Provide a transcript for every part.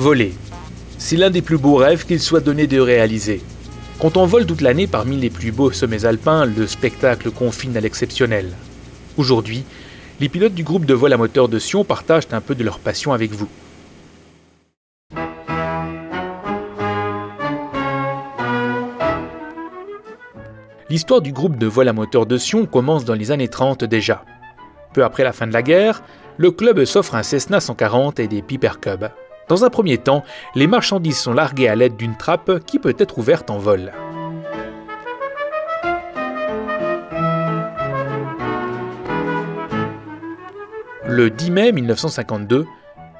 Voler. C'est l'un des plus beaux rêves qu'il soit donné de réaliser. Quand on vole toute l'année parmi les plus beaux sommets alpins, le spectacle confine à l'exceptionnel. Aujourd'hui, les pilotes du groupe de vol à moteur de Sion partagent un peu de leur passion avec vous. L'histoire du groupe de vol à moteur de Sion commence dans les années 30 déjà. Peu après la fin de la guerre, le club s'offre un Cessna 140 et des Piper Cub. Dans un premier temps, les marchandises sont larguées à l'aide d'une trappe qui peut être ouverte en vol. Le 10 mai 1952,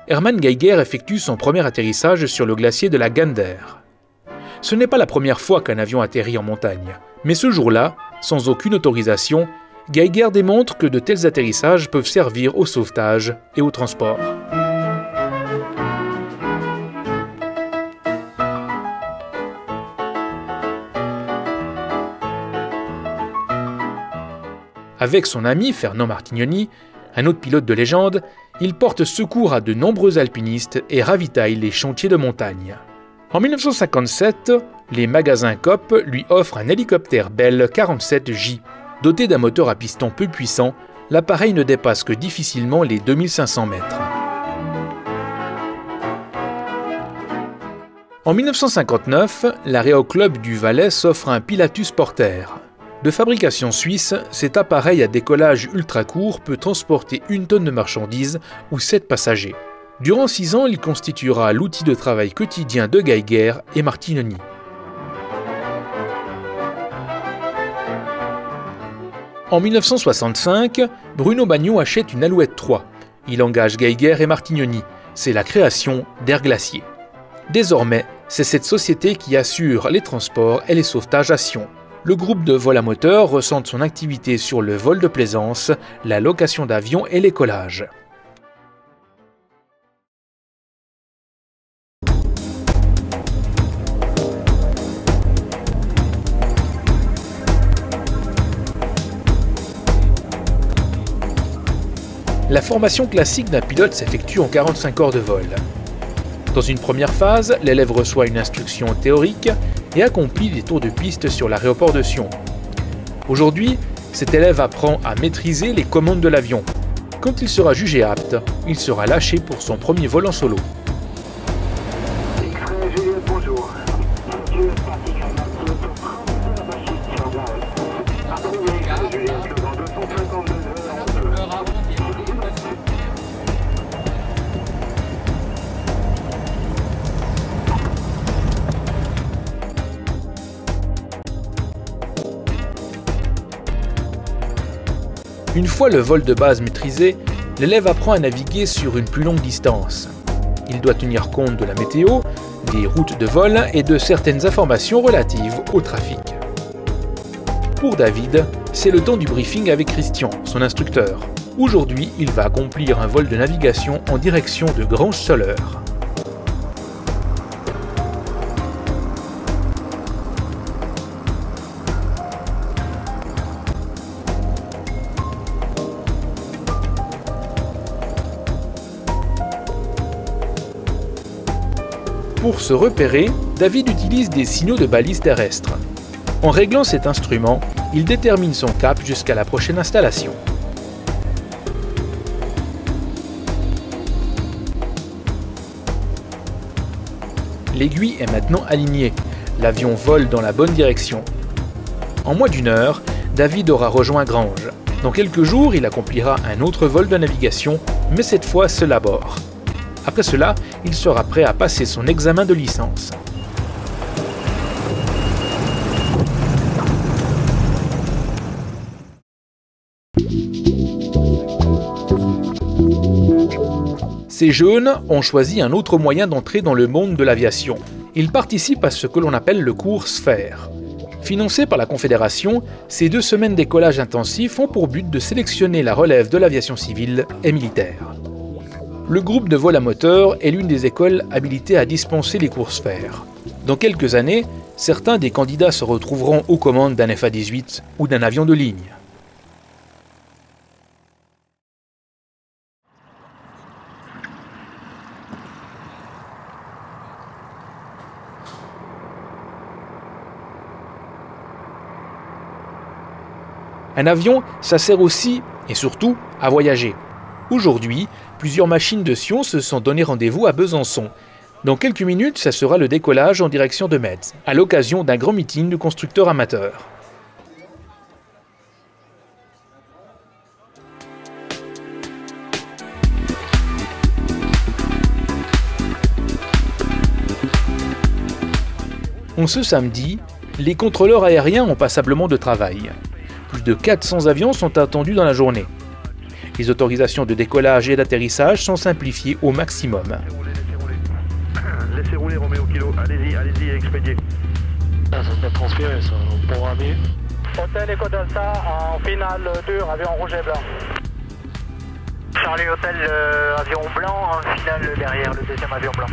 Hermann Geiger effectue son premier atterrissage sur le glacier de la Gander. Ce n'est pas la première fois qu'un avion atterrit en montagne, mais ce jour-là, sans aucune autorisation, Geiger démontre que de tels atterrissages peuvent servir au sauvetage et au transport. Avec son ami Fernand Martignoni, un autre pilote de légende, il porte secours à de nombreux alpinistes et ravitaille les chantiers de montagne. En 1957, les magasins Coop lui offrent un hélicoptère Bell 47J. Doté d'un moteur à piston peu puissant, l'appareil ne dépasse que difficilement les 2500 mètres. En 1959, l'aéroclub du Valais s'offre un Pilatus Porter. De fabrication suisse, cet appareil à décollage ultra court peut transporter 1 tonne de marchandises ou 7 passagers. Durant 6 ans, il constituera l'outil de travail quotidien de Geiger et Martignoni. En 1965, Bruno Bagnon achète une Alouette 3. Il engage Geiger et Martignoni. C'est la création d'Air Glacier. Désormais, c'est cette société qui assure les transports et les sauvetages à Sion. Le groupe de vol à moteur recentre son activité sur le vol de plaisance, la location d'avions et les collages. La formation classique d'un pilote s'effectue en 45 heures de vol. Dans une première phase, l'élève reçoit une instruction théorique et accomplit des tours de piste sur l'aéroport de Sion. Aujourd'hui, cet élève apprend à maîtriser les commandes de l'avion. Quand il sera jugé apte, il sera lâché pour son premier vol en solo. Bonjour. Une fois le vol de base maîtrisé, l'élève apprend à naviguer sur une plus longue distance. Il doit tenir compte de la météo, des routes de vol et de certaines informations relatives au trafic. Pour David, c'est le temps du briefing avec Christian, son instructeur. Aujourd'hui, il va accomplir un vol de navigation en direction de Granges-Soleure. Pour se repérer, David utilise des signaux de balise terrestre. En réglant cet instrument, il détermine son cap jusqu'à la prochaine installation. L'aiguille est maintenant alignée. L'avion vole dans la bonne direction. En moins d'1 heure, David aura rejoint Granges. Dans quelques jours, il accomplira un autre vol de navigation, mais cette fois seul à bord. Après cela, il sera prêt à passer son examen de licence. Ces jeunes ont choisi un autre moyen d'entrer dans le monde de l'aviation. Ils participent à ce que l'on appelle le cours Sphère. Financé par la Confédération, ces 2 semaines d'écolage intensif ont pour but de sélectionner la relève de l'aviation civile et militaire. Le groupe de vol à moteur est l'une des écoles habilitées à dispenser les cours Sphère. Dans quelques années, certains des candidats se retrouveront aux commandes d'un FA-18 ou d'un avion de ligne. Un avion, ça sert aussi, et surtout, à voyager. Aujourd'hui, plusieurs machines de Sion se sont donné rendez-vous à Besançon. Dans quelques minutes, ça sera le décollage en direction de Metz, à l'occasion d'un grand meeting de constructeurs amateurs. Ce samedi, les contrôleurs aériens ont passablement de travail. Plus de 400 avions sont attendus dans la journée. Les autorisations de décollage et d'atterrissage sont simplifiées au maximum. Laissez rouler Roméo Kilo, allez-y, expédiez. Ça peut transpirer, ça, on pourra mieux. Hôtel Eco Delta en finale dure, avion rouge et blanc. Charlie Hôtel, avion blanc en finale derrière le deuxième avion blanc.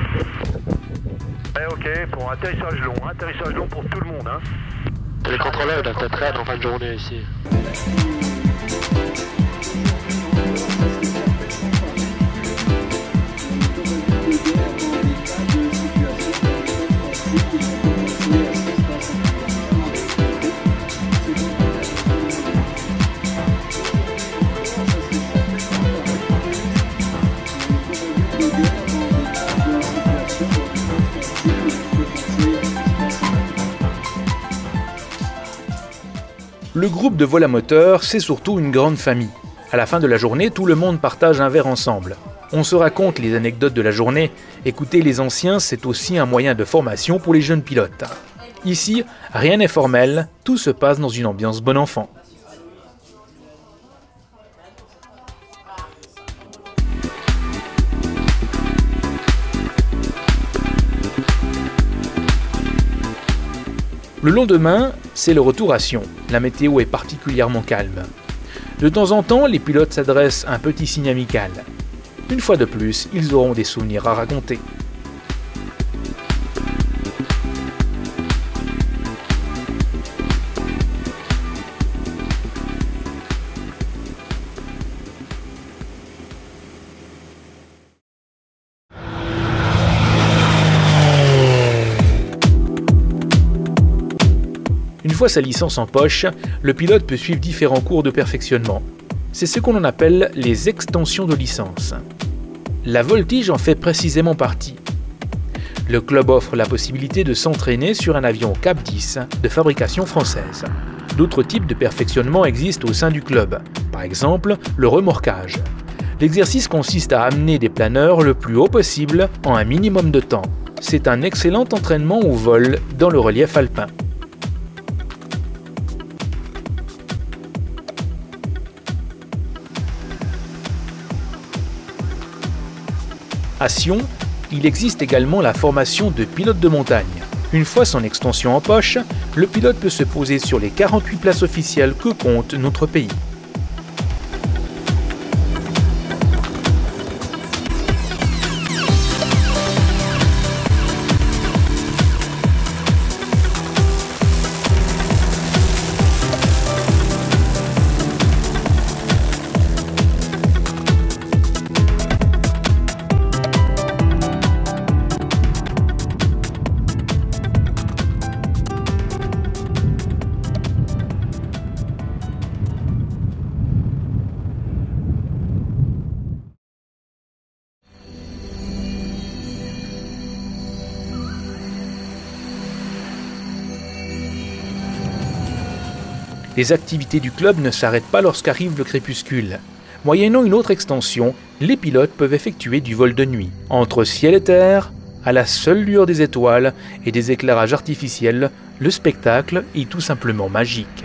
Ok, pour atterrissage long pour tout le monde. Hein. Les contrôleurs doivent être rares en fin de journée ici. Le groupe de vol à moteur, c'est surtout une grande famille. À la fin de la journée, tout le monde partage un verre ensemble. On se raconte les anecdotes de la journée. Écouter les anciens, c'est aussi un moyen de formation pour les jeunes pilotes. Ici, rien n'est formel, tout se passe dans une ambiance bon enfant. Le lendemain, c'est le retour à Sion. La météo est particulièrement calme. De temps en temps, les pilotes s'adressent à un petit signe amical. Une fois de plus, ils auront des souvenirs à raconter. Une fois sa licence en poche, le pilote peut suivre différents cours de perfectionnement. C'est ce qu'on appelle les extensions de licence. La Voltige en fait précisément partie. Le club offre la possibilité de s'entraîner sur un avion Cap 10 de fabrication française. D'autres types de perfectionnement existent au sein du club, par exemple le remorquage. L'exercice consiste à amener des planeurs le plus haut possible en un minimum de temps. C'est un excellent entraînement au vol dans le relief alpin. À Sion, il existe également la formation de pilote de montagne. Une fois son extension en poche, le pilote peut se poser sur les 48 places officielles que compte notre pays. Les activités du club ne s'arrêtent pas lorsqu'arrive le crépuscule. Moyennant une autre extension, les pilotes peuvent effectuer du vol de nuit. Entre ciel et terre, à la seule lueur des étoiles et des éclairages artificiels, le spectacle est tout simplement magique.